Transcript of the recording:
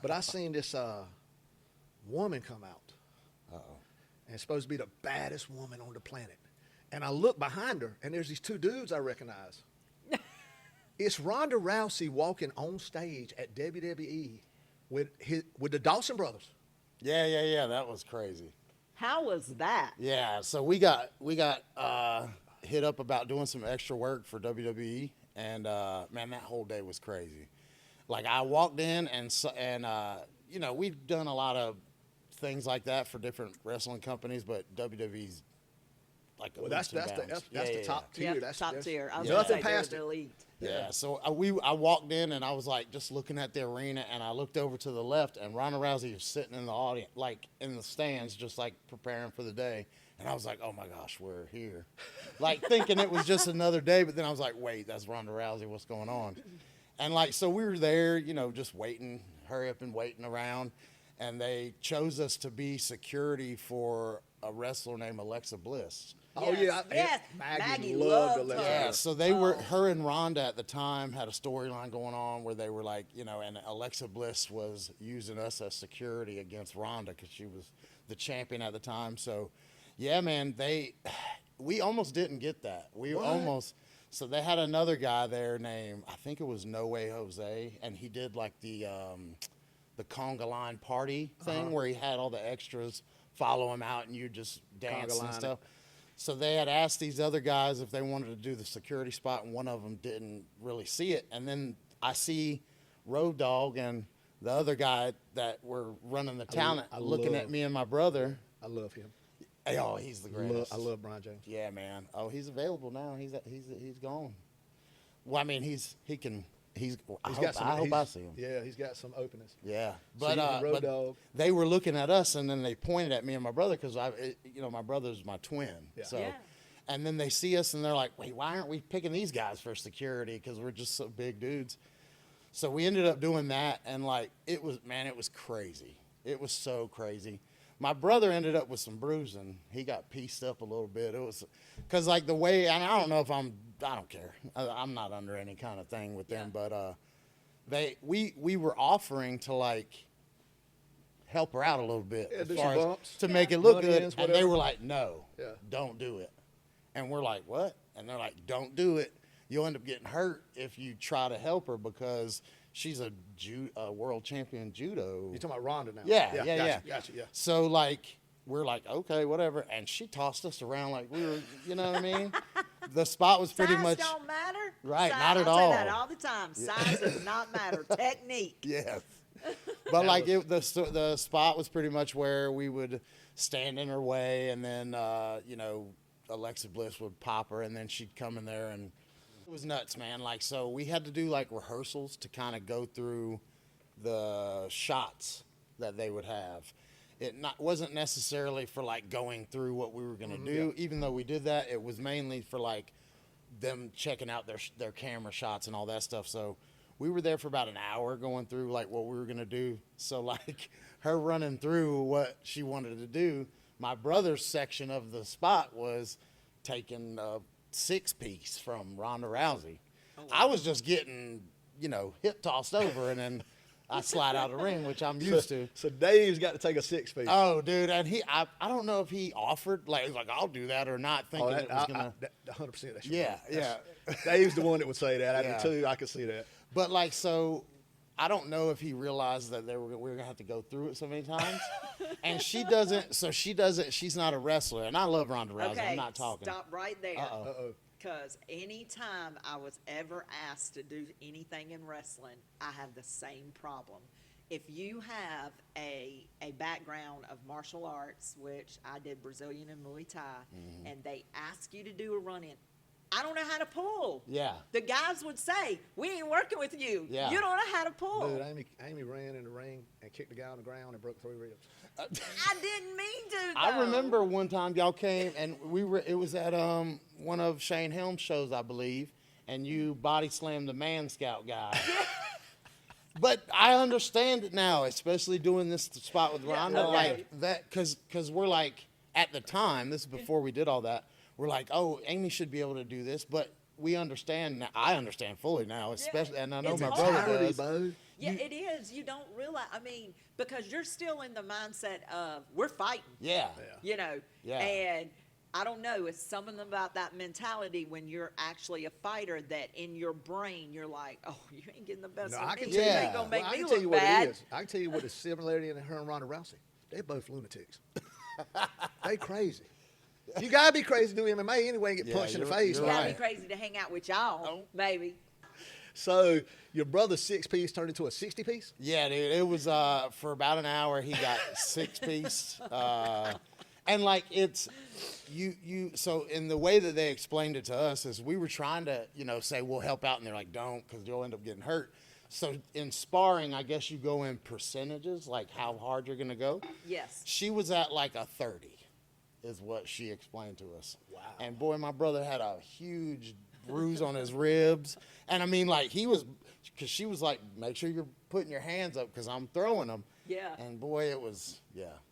But I seen this woman come out. Uh-oh. And it's supposed to be the baddest woman on the planet. And I look behind her, and there's these two dudes I recognize. It's Ronda Rousey walking on stage at WWE with the Dawson brothers. Yeah. That was crazy. How was that? Yeah, so we got hit up about doing some extra work for WWE, and man, that whole day was crazy. Like I walked in, and you know, we've done a lot of things like that for different wrestling companies, but WWE's like That's the top tier. Yep, That's top tier. I was nothing gonna say past they're it. the elite. Yeah, so I walked in and I was like just looking at the arena, and I looked over to the left, and Ronda Rousey was sitting in the audience, like in the stands, just like preparing for the day. And I was like, oh my gosh, we're here. Like thinking it was just another day, but then I was like, wait, that's Ronda Rousey, what's going on? And like, so we were there, you know, just waiting, hurry up and waiting around. And they chose us to be security for a wrestler named Alexa Bliss. Oh yeah, Yes. Maggie loved loved her. Alexa. Yeah, so they were, her and Ronda at the time had a storyline going on where they were like, you know, and Alexa Bliss was using us as security against Ronda because she was the champion at the time. So, yeah, man, we almost didn't get that. So they had another guy there named, I think it was No Way Jose, and he did like the conga line party thing where he had all the extras follow him out and you just dance and stuff. So they had asked these other guys if they wanted to do the security spot, and one of them didn't really see it. And then I see Road Dogg and the other guy that were running the talent looking at me and my brother. I love him. Oh, he's the greatest. I love Brian James. Yeah, man. Oh, he's available now. He's gone. Well, I mean, I hope I see him. Yeah, he's got some openings. Yeah, Road but Dogg. they were looking at us, and then they pointed at me and my brother because my brother's my twin. Yeah. So, Yeah. and then they see us and they're like, "Wait, why aren't we picking these guys for security? Because we're just so big dudes." So we ended up doing that, and like it was crazy. It was so crazy. My brother ended up with some bruising. He got pieced up a little bit. It was because like the way, and I don't know if I don't care. I'm not under any kind of thing with them, but we were offering to like help her out a little bit as do far some as bumps. to make it look good, Run-ins, and they whatever. were like, no, Yeah. don't do it. And we're like, what? And they're like, don't do it. You'll end up getting hurt if you try to help her because she's a world champion judo. You're talking about Ronda now. Yeah. Gotcha. Yeah. So like we're like, okay, whatever, and she tossed us around like we were, you know what I mean? The spot was pretty Size much don't matter. Right, Size, not at I all. say that all the time. Size does not matter. Technique. yes. But like the spot was pretty much where we would stand in her way, and then Alexa Bliss would pop her, and then she'd come in there, and it was nuts, man. Like, so we had to do like rehearsals to kind of go through the shots that they would have. It wasn't necessarily for like going through what we were going to do, even though we did that. It was mainly for like them checking out their camera shots and all that stuff. So we were there for about an hour going through like what we were going to do. So like her running through what she wanted to do, my brother's section of the spot was taking a 6-piece from Ronda Rousey. Oh, wow. I was just getting, hip tossed over, and then I slide out of the ring, which I'm used to. So Dave's got to take a 6-piece. Oh, dude, and I don't know if he offered, like I'll do that or not, thinking it was going to. 100% that's Yeah. Dave's the one that would say that. Yeah. I do too. I could see that. But like, so I don't know if he realized that we were going to have to go through it so many times. And she doesn't. She's not a wrestler. And I love Ronda Rousey. Okay, I'm not talking. stop right there. Uh-oh. Because anytime I was ever asked to do anything in wrestling, I have the same problem. If you have a background of martial arts, which I did Brazilian and Muay Thai, and they ask you to do a run-in, I don't know how to pull. Yeah. The guys would say, we ain't working with you. Yeah. You don't know how to pull. Dude, Amy ran in the ring and kicked the guy on the ground and broke 3 ribs. I didn't mean to, though. I remember one time y'all came and it was at one of Shane Helm's shows, I believe, and you body slammed the Man Scout guy. But I understand it now, especially doing this spot with Ronda, okay. like that, because we're like, at the time, this is before we did all that, we're like, oh, Amy should be able to do this, but we understand now. I understand fully now, especially, and I know It's my hard. brother Charity, does. bro. Yeah, it is. You don't realize. I mean, because you're still in the mindset of we're fighting. Yeah. You know. Yeah. And I don't know. It's something about that mentality when you're actually a fighter that in your brain you're like, oh, you ain't getting the best No, of I me. can You tell you. ain't gonna make I me can tell you look what bad. it is. I can tell you what the similarity in her and Ronda Rousey. They're both lunatics. They crazy. You gotta be crazy to do MMA anyway and get Yeah, punched in the you're- face. You you're gotta right. be crazy to hang out with y'all, maybe. So your brother's 6-piece turned into a 60-piece. Yeah, dude. It was for about an hour. He got 6-piece, and like it's you. So in the way that they explained it to us is we were trying to say we'll help out, and they're like don't because you'll end up getting hurt. So in sparring, I guess you go in percentages, like how hard you're gonna go. Yes. She was at like a 30, is what she explained to us. Wow. And boy, my brother had a huge bruise on his ribs. And I mean, like because she was like, make sure you're putting your hands up because I'm throwing them. Yeah. And boy, it was, yeah.